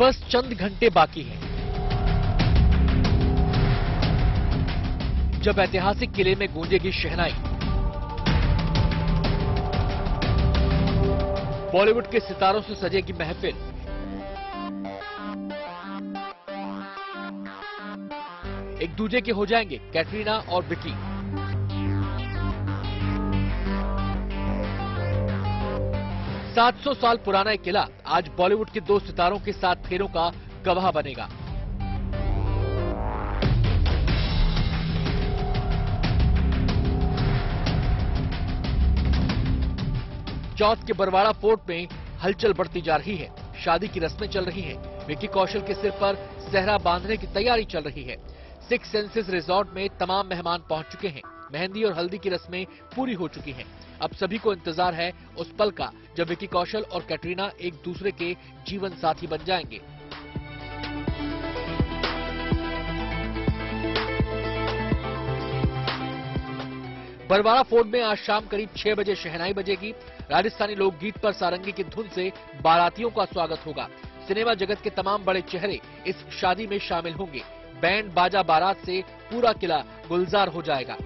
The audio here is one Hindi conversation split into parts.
बस चंद घंटे बाकी हैं जब ऐतिहासिक किले में गूंजेगी शहनाई। बॉलीवुड के सितारों से सजेगी महफिल। एक दूजे के हो जाएंगे कैटरीना और विकी। सात 700 साल पुराना एक किला आज बॉलीवुड के 2 सितारों के साथ फेरों का गवाह बनेगा। चौथ के बरवाड़ा फोर्ट में हलचल बढ़ती जा रही है। शादी की रस्में चल रही हैं। विकी कौशल के सिर पर सेहरा बांधने की तैयारी चल रही है। 6 सेंसेस रिजॉर्ट में तमाम मेहमान पहुंच चुके हैं। मेहंदी और हल्दी की रस्में पूरी हो चुकी हैं। अब सभी को इंतजार है उस पल का जब विकी कौशल और कैटरीना एक दूसरे के जीवन साथी बन जाएंगे। बरवाड़ा फोर्ट में आज शाम करीब 6 बजे शहनाई बजेगी। राजस्थानी लोकगीत पर सारंगी की धुन से बारातियों का स्वागत होगा। सिनेमा जगत के तमाम बड़े चेहरे इस शादी में शामिल होंगे। बैंड बाजा बारात से पूरा किला गुलजार हो जाएगा।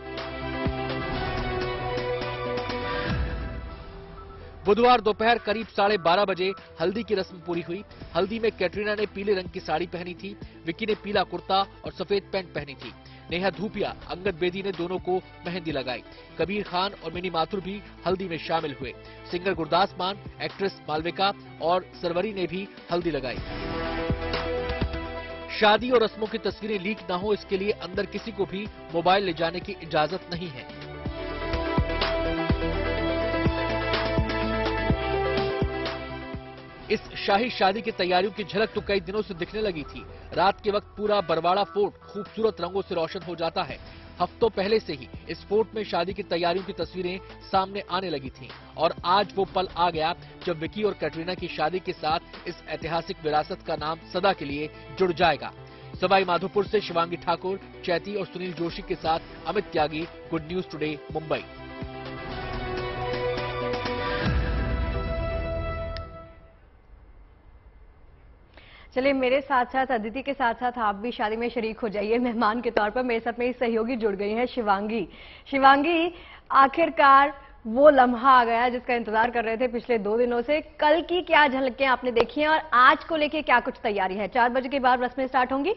बुधवार दोपहर करीब 12:30 बजे हल्दी की रस्म पूरी हुई। हल्दी में कैटरीना ने पीले रंग की साड़ी पहनी थी। विकी ने पीला कुर्ता और सफेद पैंट पहनी थी। नेहा धूपिया, अंगद बेदी ने दोनों को मेहंदी लगाई। कबीर खान और मिनी माथुर भी हल्दी में शामिल हुए। सिंगर गुरदास मान, एक्ट्रेस मालविका और सरवरी ने भी हल्दी लगाई। शादी और रस्मों की तस्वीरें लीक न हो, इसके लिए अंदर किसी को भी मोबाइल ले जाने की इजाजत नहीं है। इस शाही शादी की तैयारियों की झलक तो कई दिनों से दिखने लगी थी। रात के वक्त पूरा बरवाड़ा फोर्ट खूबसूरत रंगों से रोशन हो जाता है। हफ्तों पहले से ही इस फोर्ट में शादी की तैयारियों की तस्वीरें सामने आने लगी थीं और आज वो पल आ गया जब विकी और कैटरीना की शादी के साथ इस ऐतिहासिक विरासत का नाम सदा के लिए जुड़ जाएगा। सवाई माधोपुर से शिवांगी ठाकुर, चैती और सुनील जोशी के साथ अमित त्यागी, गुड न्यूज टुडे, मुंबई। चलिए, मेरे साथ साथ अदिति के साथ साथ आप भी शादी में शरीक हो जाइए मेहमान के तौर पर। मेरे साथ मेरी सहयोगी जुड़ गई है शिवांगी। शिवांगी, आखिरकार वो लम्हा आ गया जिसका इंतजार कर रहे थे पिछले 2 दिनों से। कल की क्या झलकें आपने देखी हैं और आज को लेके क्या कुछ तैयारी है? 4 बजे के बाद रस्में स्टार्ट होंगी।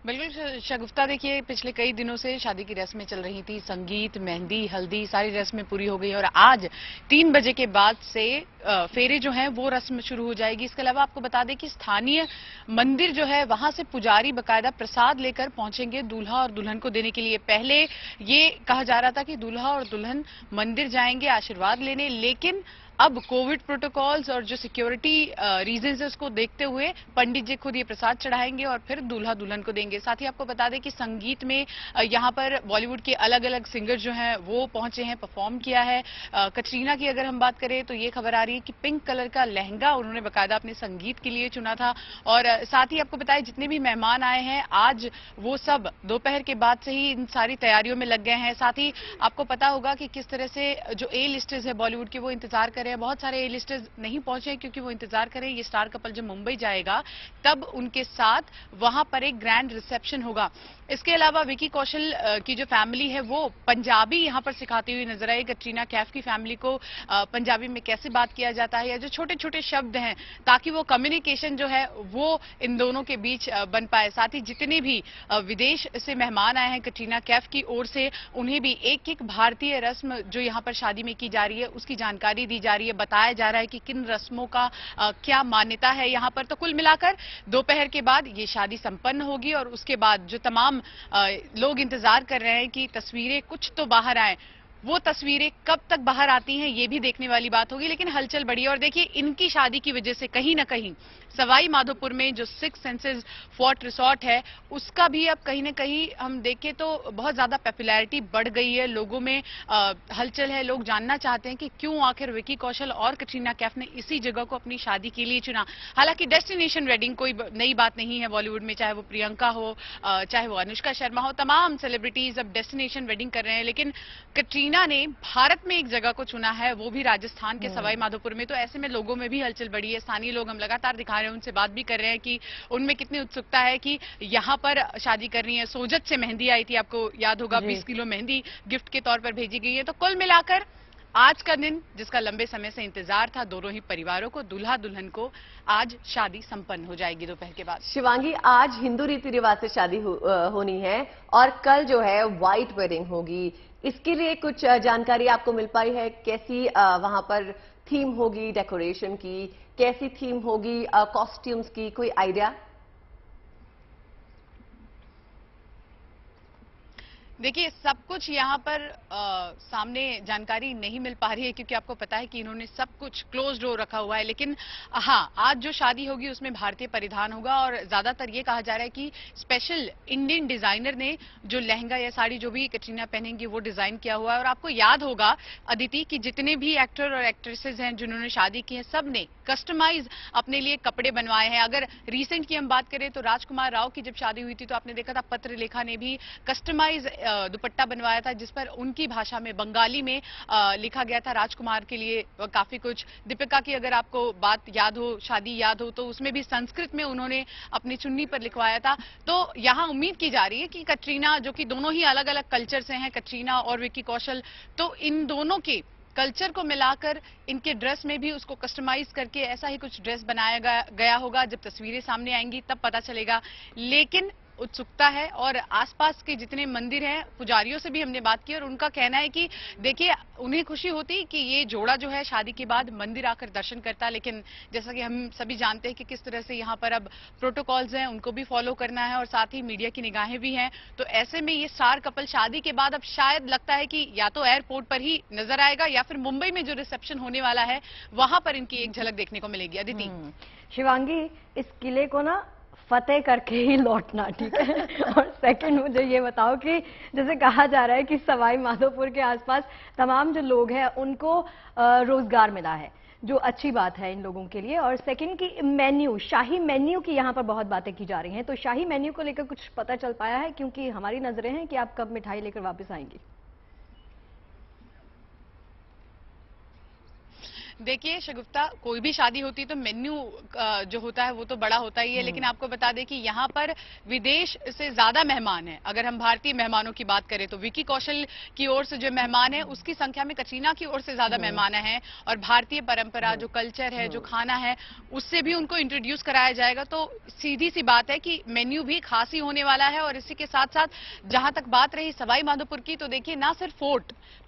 बिल्कुल शगुफ्ता, देखिए पिछले कई दिनों से शादी की रस्में चल रही थी। संगीत, मेहंदी, हल्दी, सारी रस्में पूरी हो गई और आज 3 बजे के बाद से फेरे जो हैं वो रस्म शुरू हो जाएगी। इसके अलावा आपको बता दें कि स्थानीय मंदिर जो है वहां से पुजारी बकायदा प्रसाद लेकर पहुंचेंगे दूल्हा और दुल्हन को देने के लिए। पहले ये कहा जा रहा था कि दूल्हा और दुल्हन मंदिर जाएंगे आशीर्वाद लेने, लेकिन अब कोविड प्रोटोकॉल्स और जो सिक्योरिटी रीजंस है उसको देखते हुए पंडित जी खुद ये प्रसाद चढ़ाएंगे और फिर दूल्हा दुल्हन को देंगे। साथ ही आपको बता दें कि संगीत में यहाँ पर बॉलीवुड के अलग अलग सिंगर जो हैं वो पहुंचे हैं, परफॉर्म किया है। कटरीना की अगर हम बात करें तो ये खबर आ रही है कि पिंक कलर का लहंगा उन्होंने बकायदा अपने संगीत के लिए चुना था। और साथ ही आपको बताया जितने भी मेहमान आए हैं आज वो सब दोपहर के बाद से ही इन सारी तैयारियों में लग गए हैं। साथ ही आपको पता होगा कि किस तरह से जो ए लिस्टर्स है बॉलीवुड के वो इंतजार कर रहे हैं। बहुत सारे ए लिस्टर्स नहीं पहुंचे क्योंकि वो इंतजार करें ये स्टार कपल जब मुंबई जाएगा तब उनके साथ वहां पर एक ग्रैंड रिसेप्शन होगा। इसके अलावा विकी कौशल की जो फैमिली है वो पंजाबी यहां पर सिखाती हुई नजर आई। कटरीना कैफ की फैमिली को पंजाबी में कैसे बात किया जाता है या जो छोटे छोटे शब्द हैं ताकि वो कम्युनिकेशन जो है वो इन दोनों के बीच बन पाए। साथ ही जितने भी विदेश से मेहमान आए हैं कटरीना कैफ की ओर से उन्हें भी एक एक भारतीय रस्म जो यहाँ पर शादी में की जा रही है उसकी जानकारी दी जा रही है। बताया जा रहा है कि किन रस्मों का क्या मान्यता है यहाँ पर। तो कुल मिलाकर दोपहर के बाद ये शादी संपन्न होगी और उसके बाद जो तमाम लोग इंतजार कर रहे हैं कि तस्वीरें कुछ तो बाहर आए, वो तस्वीरें कब तक बाहर आती हैं ये भी देखने वाली बात होगी। लेकिन हलचल बढ़ी है और देखिए इनकी शादी की वजह से कहीं ना कहीं सवाई माधोपुर में जो 6 सेंसेस फोर्ट रिसोर्ट है उसका भी अब कहीं ना कहीं हम देखें तो बहुत ज्यादा पॉपुलैरिटी बढ़ गई है। लोगों में हलचल है, लोग जानना चाहते हैं कि क्यों आखिर विकी कौशल और कटरीना कैफ ने इसी जगह को अपनी शादी के लिए चुना। हालांकि डेस्टिनेशन वेडिंग कोई नई बात नहीं है बॉलीवुड में, चाहे वो प्रियंका हो चाहे वो अनुष्का शर्मा हो, तमाम सेलिब्रिटीज अब डेस्टिनेशन वेडिंग कर रहे हैं। लेकिन कटरीना कटरीना ने भारत में एक जगह को चुना है, वो भी राजस्थान के सवाई माधोपुर में। तो ऐसे में लोगों में भी हलचल बढ़ी है। स्थानीय लोग हम लगातार दिखा रहे हैं, उनसे बात भी कर रहे हैं कि उनमें कितनी उत्सुकता है कि यहाँ पर शादी करनी है। सोजत से मेहंदी आई थी, आपको याद होगा, 20 किलो मेहंदी गिफ्ट के तौर पर भेजी गई है। तो कुल मिलाकर आज का दिन, जिसका लंबे समय से इंतजार था दोनों ही परिवारों को, दूल्हा दुल्हन को, आज शादी संपन्न हो जाएगी दोपहर के बाद। शिवांगी, आज हिंदू रीति रिवाज से शादी होनी है और कल जो है व्हाइट वेडिंग होगी। इसके लिए कुछ जानकारी आपको मिल पाई है? कैसी वहां पर थीम होगी, डेकोरेशन की कैसी थीम होगी, कॉस्ट्यूम्स की कोई आइडिया? देखिए, सब कुछ यहाँ पर सामने जानकारी नहीं मिल पा रही है, क्योंकि आपको पता है कि इन्होंने सब कुछ क्लोज डोर रखा हुआ है। लेकिन हाँ, आज जो शादी होगी उसमें भारतीय परिधान होगा और ज्यादातर ये कहा जा रहा है कि स्पेशल इंडियन डिजाइनर ने जो लहंगा या साड़ी जो भी कटरीना पहनेंगी वो डिजाइन किया हुआ है। और आपको याद होगा अदिति कि जितने भी एक्टर और एक्ट्रेसेस हैं जिन्होंने शादी की है, सब ने कस्टमाइज अपने लिए कपड़े बनवाए हैं। अगर रिसेंट की हम बात करें तो राजकुमार राव की जब शादी हुई थी तो आपने देखा था पत्रलेखा ने भी कस्टमाइज दुपट्टा बनवाया था, जिस पर उनकी भाषा में, बंगाली में लिखा गया था राजकुमार के लिए काफी कुछ। दीपिका की अगर आपको बात याद हो, शादी याद हो, तो उसमें भी संस्कृत में उन्होंने अपनी चुन्नी पर लिखवाया था। तो यहां उम्मीद की जा रही है कि कटरीना, जो कि दोनों ही अलग अलग कल्चर से हैं, कटरीना और विक्की कौशल, तो इन दोनों के कल्चर को मिलाकर इनके ड्रेस में भी उसको कस्टमाइज करके ऐसा ही कुछ ड्रेस बनाया गया होगा। जब तस्वीरें सामने आएंगी तब पता चलेगा। लेकिन उत्सुकता है और आसपास के जितने मंदिर हैं, पुजारियों से भी हमने बात की और उनका कहना है कि देखिए, उन्हें खुशी होती कि ये जोड़ा जो है शादी के बाद मंदिर आकर दर्शन करता, लेकिन जैसा कि हम सभी जानते हैं कि किस तरह से यहाँ पर अब प्रोटोकॉल्स हैं, उनको भी फॉलो करना है और साथ ही मीडिया की निगाहें भी हैं। तो ऐसे में ये स्टार कपल शादी के बाद अब शायद लगता है कि या तो एयरपोर्ट पर ही नजर आएगा या फिर मुंबई में जो रिसेप्शन होने वाला है वहां पर इनकी एक झलक देखने को मिलेगी। अदिति, शिवांगी, इस किले को ना फतेह करके ही लौटना, ठीक है? और सेकंड, मुझे ये बताओ कि जैसे कहा जा रहा है कि सवाई माधोपुर के आसपास तमाम जो लोग हैं उनको रोजगार मिला है, जो अच्छी बात है इन लोगों के लिए। और सेकंड की मेन्यू, शाही मेन्यू की यहाँ पर बहुत बातें की जा रही हैं, तो शाही मेन्यू को लेकर कुछ पता चल पाया है? क्योंकि हमारी नजरें हैं कि आप कब मिठाई लेकर वापस आएंगी। देखिए शगुफ्ता, कोई भी शादी होती है तो मेन्यू जो होता है वो तो बड़ा होता ही है, लेकिन आपको बता दें कि यहाँ पर विदेश से ज्यादा मेहमान हैं। अगर हम भारतीय मेहमानों की बात करें तो विक्की कौशल की ओर से जो मेहमान है उसकी संख्या में कटरीना की ओर से ज्यादा मेहमान हैं। और भारतीय परंपरा, जो कल्चर है, जो खाना है, उससे भी उनको इंट्रोड्यूस कराया जाएगा। तो सीधी सी बात है कि मेन्यू भी खास ही होने वाला है। और इसी के साथ साथ जहां तक बात रही सवाई माधोपुर की, तो देखिए, ना सिर्फ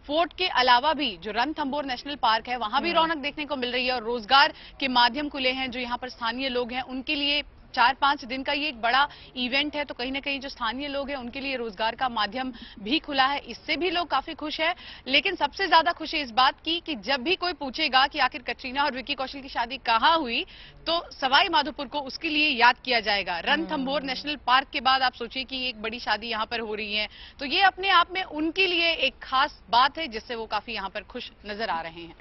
फोर्ट के अलावा भी जो रणथंभौर नेशनल पार्क है वहां भी रौनक देखने को मिल रही है। और रोजगार के माध्यम खुले हैं जो यहाँ पर स्थानीय लोग हैं उनके लिए। 4-5 दिन का ये एक बड़ा इवेंट है, तो कहीं ना कहीं जो स्थानीय लोग हैं उनके लिए रोजगार का माध्यम भी खुला है। इससे भी लोग काफी खुश हैं। लेकिन सबसे ज्यादा खुशी इस बात की कि जब भी कोई पूछेगा कि आखिर कटरीना और विक्की कौशल की शादी कहाँ हुई, तो सवाई माधोपुर को उसके लिए याद किया जाएगा। रणथंभौर नेशनल पार्क के बाद आप सोचिए कि एक बड़ी शादी यहाँ पर हो रही है, तो ये अपने आप में उनके लिए एक खास बात है, जिससे वो काफी यहाँ पर खुश नजर आ रहे हैं।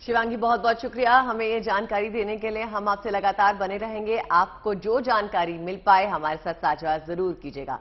शिवांगी, बहुत बहुत शुक्रिया हमें ये जानकारी देने के लिए। हम आपसे लगातार बने रहेंगे। आपको जो जानकारी मिल पाए हमारे साथ साझा जरूर कीजिएगा।